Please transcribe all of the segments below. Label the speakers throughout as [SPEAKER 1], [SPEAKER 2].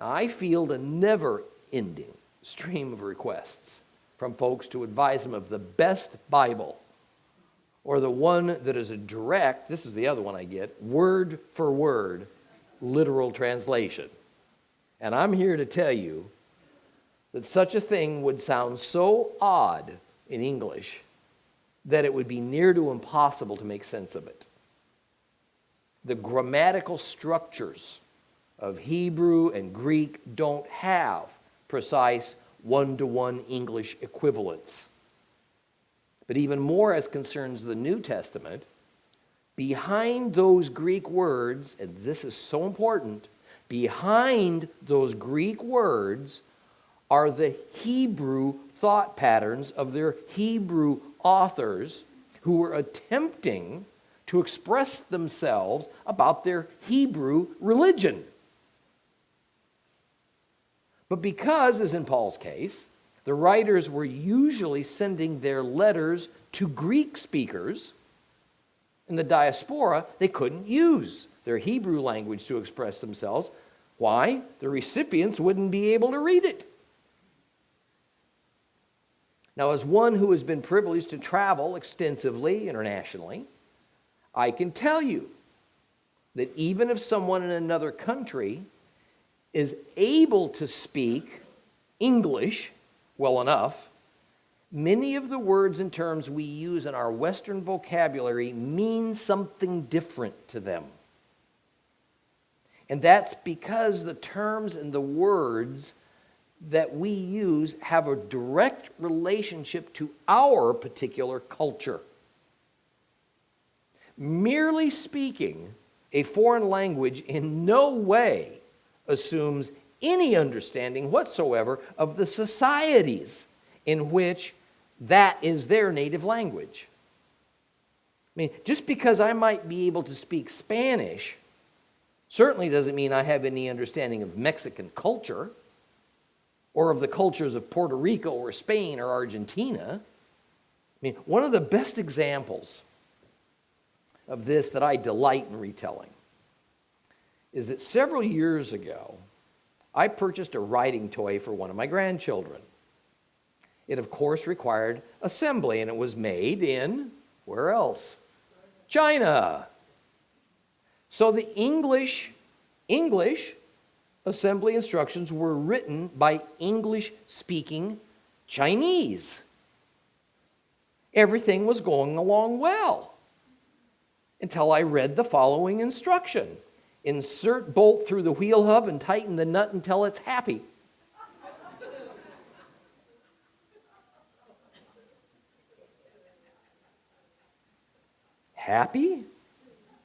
[SPEAKER 1] Now, I field a never-ending stream of requests from folks to advise them of the best Bible, or the one that is a direct, this is the other one I get, word for word, literal translation. And I'm here to tell you that such a thing would sound so odd in English that it would be near to impossible to make sense of it. The grammatical structures of Hebrew and Greek don't have precise one-to-one English equivalents. But even more as concerns the New Testament, behind those Greek words, and this is so important, behind those Greek words are the Hebrew thought patterns of their Hebrew authors who were attempting to express themselves about their Hebrew religion. But because, as in Paul's case, the writers were usually sending their letters to Greek speakers in the diaspora, they couldn't use their Hebrew language to express themselves. Why? The recipients wouldn't be able to read it. Now, as one who has been privileged to travel extensively internationally, I can tell you that even if someone in another country is able to speak English well enough, many of the words and terms we use in our Western vocabulary mean something different to them. And that's because the terms and the words that we use have a direct relationship to our particular culture. Merely speaking a foreign language in no way assumes any understanding whatsoever of the societies in which that is their native language. I mean, just because I might be able to speak Spanish certainly doesn't mean I have any understanding of Mexican culture or of the cultures of Puerto Rico or Spain or Argentina. I mean, one of the best examples of this that I delight in retelling is that several years ago, I purchased a writing toy for one of my grandchildren. It, of course, required assembly, and it was made in, where else? China. So the English assembly instructions were written by English-speaking Chinese. Everything was going along well until I read the following instruction. Insert bolt through the wheel hub and tighten the nut until it's happy. Happy?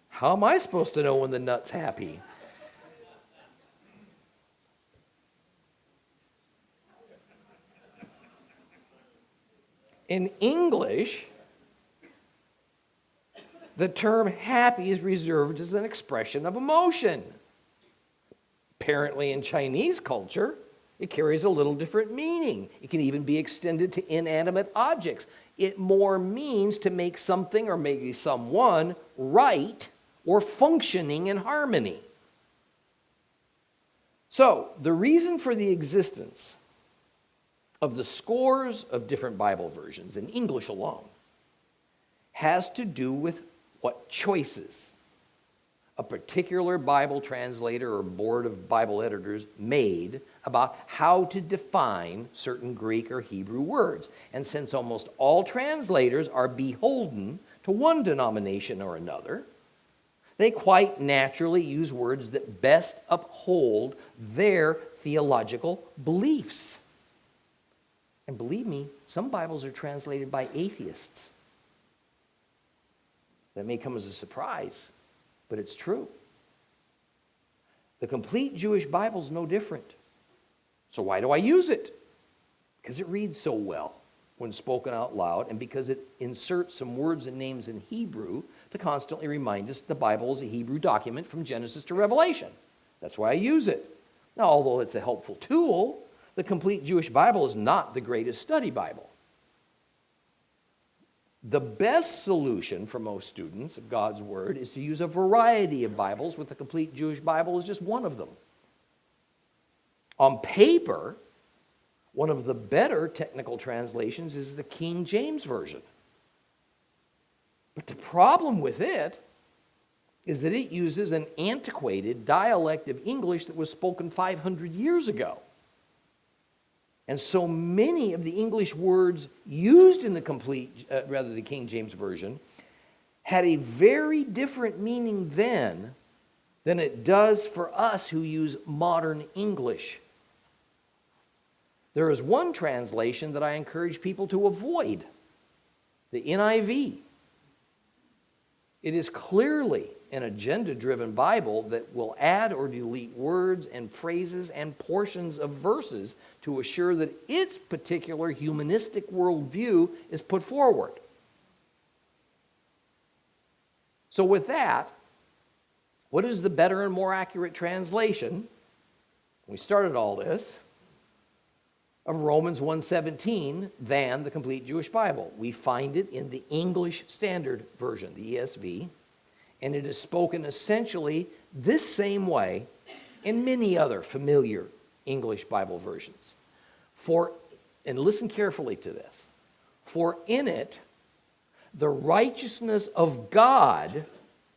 [SPEAKER 1] How am I supposed to know when the nut's happy? In English, the term happy is reserved as an expression of emotion. Apparently, in Chinese culture, it carries a little different meaning. It can even be extended to inanimate objects. It more means to make something or maybe someone right or functioning in harmony. So, the reason for the existence of the scores of different Bible versions in English alone has to do with what choices a particular Bible translator or board of Bible editors made about how to define certain Greek or Hebrew words. And since almost all translators are beholden to one denomination or another, they quite naturally use words that best uphold their theological beliefs. And believe me, some Bibles are translated by atheists. That may come as a surprise, but it's true. The complete Jewish Bible is no different. So why do I use it? Because it reads so well when spoken out loud, and because it inserts some words and names in Hebrew to constantly remind us the Bible is a Hebrew document from Genesis to Revelation. That's why I use it. Now, although it's a helpful tool, the complete Jewish Bible is not the greatest study Bible. The best solution for most students of God's Word is to use a variety of Bibles, with the complete Jewish Bible as just one of them. On paper, one of the better technical translations is the King James Version. But the problem with it is that it uses an antiquated dialect of English that was spoken 500 years ago. And so many of the English words used in the the King James Version had a very different meaning then than it does for us who use modern English. There is one translation that I encourage people to avoid, the NIV. It is clearly an agenda-driven Bible that will add or delete words and phrases and portions of verses to assure that its particular humanistic worldview is put forward. So with that, what is the better and more accurate translation? We started all this of Romans 1:17 than the complete Jewish Bible. We find it in the English Standard Version, the ESV, and it is spoken essentially this same way in many other familiar English Bible versions. And listen carefully to this, for in it the righteousness of God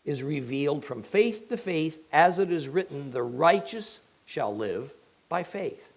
[SPEAKER 1] is revealed from faith to faith, as it is written, the righteous shall live by faith.